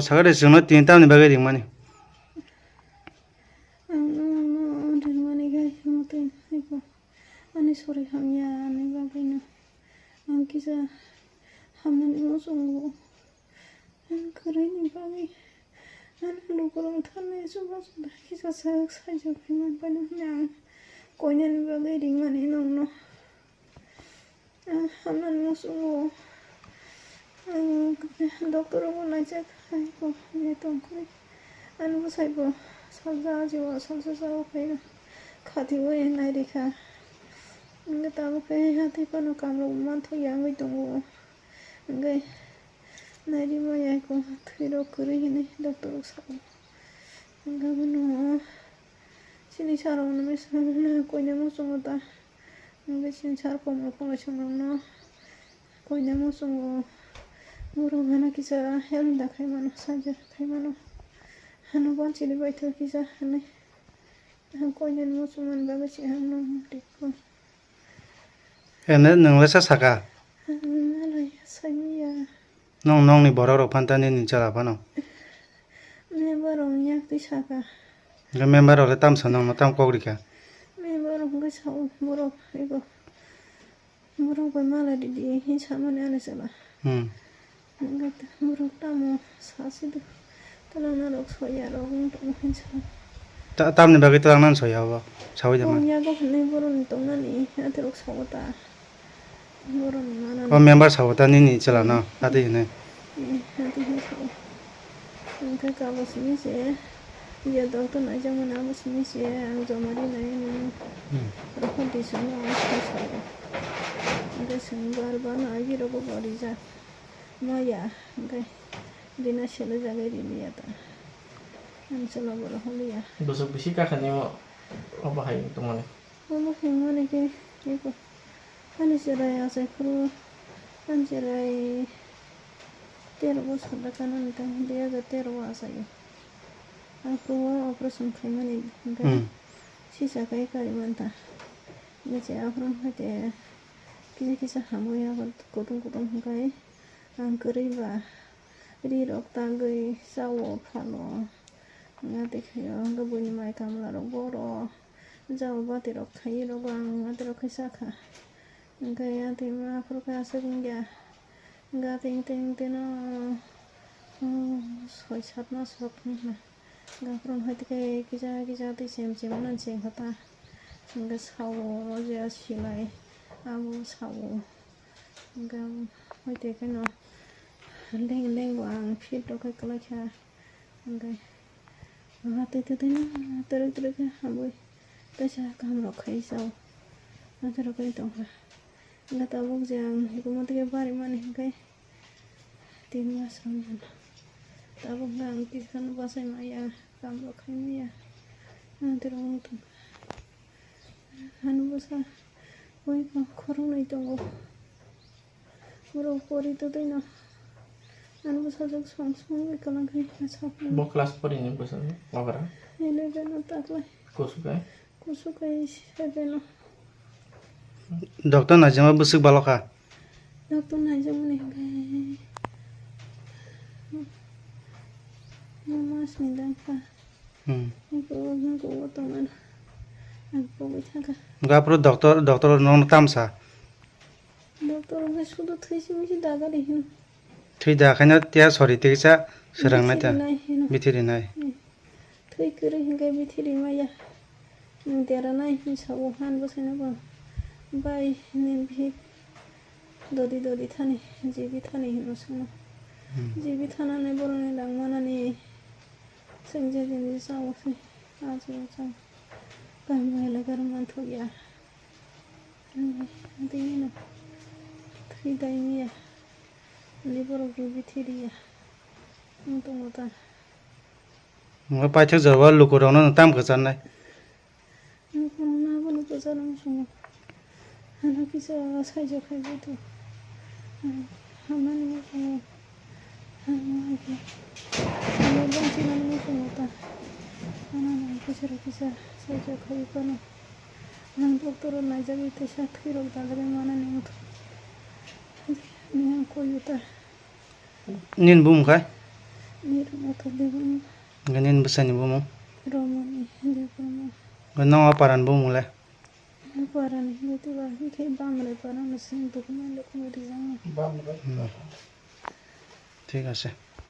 Sagare sungno tin tam ni bagai ring mani. Mani gai mutin ipo. Ani sore hamya ani bagai no. An kisa hamna ni mo sungu. An kare ni bagai. An lu kurang thane suba suba kisa sak saja piman pana nyang. Konya ni bagai ring mani no no. Hamna ni mo sungu. Dokter ko na check ay ko nitong ko ano ba say po salsa jiwa salsa sa okay na khati wo nai dikha nga ta ko pe hati pa no kam ro man tho yang ngai tong ngai nai di ma ya ko thiro kuri ni dokter sa nga no sini charo no me sa na ko nya mo sung ta nga sini char ko mo ko sung no ko nya mo sung Murung hana kisa helm da kai mano saja kai mano hana bon chili bai thar kisa hane han ko nyen mo suman ba chi han no dikko Ene nang lesa saka. alai samiya Nong ni borok rok pantani ni chala pano. me barong yak ti saka Ga member ole tam sanong no tam kogri ka. me barong ga chau borok ego borok ba mala di hi chamane ane sala ngat borok tamo sasidu talana rok soya rok to hin cha Tam ni bagai talang nan soya ba. Sawi jama. ya go ne boron to nani ate rok sawata boron mana O member sawata ni chala no. Ati ne. ate hi sa ka ka ba sini se ya doktor na jama na ba sini se ang jomari na ni rokon ti sunu sa sa ga sung bar na agi ro bari ja maya ga dina shela jaga ri ya ta an sala bolo holi ya Busuk bisi ka kanyo apa hay tungone. Mama himane ke iko ani serai asa kru an serai tero bos kada kanan ta dia ga tero asa yo aku operation kaimane ga sisa kai kali manta nece afron hate kisa hamoya kotung kai ang keriba ri rok tangai sawo phalo ngate khayo ga buni mai kamla ro goro jaw bati rok khai ro bang ngate rok khaisa kha ngai ate ma afro ka sagingya ga ting teno soi sat na sok na ga afron hate kai kisa ti sem nan sem khata nga sawo ro ja silai abu sawo nga hate kai no leng wang fit do kai kala cha ngai hate te na tere ka hamoi ta cha kam ro khai sao na tere kai tong ha nga ta bok jang ko mo te bari mani kai 3 mas ron ta bok ngang ki san ba sai ma ya kam ro khai mi ya na tere mo tong hanu basa oi ko khoro nai tong ro pori to dai na anu basa jok song ke kalang kai sa Bo kelas pori ni basa wabara. ele beno takle Kusukai. kusukai sebeno Doktor na jama busuk baloka. doktor na jam ne kai mama sindang ka ko tongan aku bitaka Ga pro doktor nong tam sa. doktor ga sudo thaisi mi daga rehin Thui da khanya tia sori te sa serang na ta. Bitiri nai. thai kere hingai bithiri maya tera nai hi sabu han bosena ba bai nen bhi dodi thani jibi thani hino sano jibi thana ne borone dang mana ni sengje din sawo se ajo sa kam mai lagar man tho ya andi no thai dai ni ya liboro bithiri ya untung ta Nga pa chak jarwa luko rong no tam ka chan nai. na bolu ko sanam sungo ana kisa sai jo khai to haman mo ko haman ko ano bang sinan mo sungo ta ana na kisa sai jo khai ko no ang doktor na jabi te sa thiro ta lage mana ni mut ni ko yuta Nin bum khai. Ini rumah tadi bang. Ganin besar ni bumong. Roman ini dia rumah. Ganong aparan bumong le. Parang itu lah. Kayak bangre parang mesin dokumen dokumen di sana. Bam, right? ঠিক আছে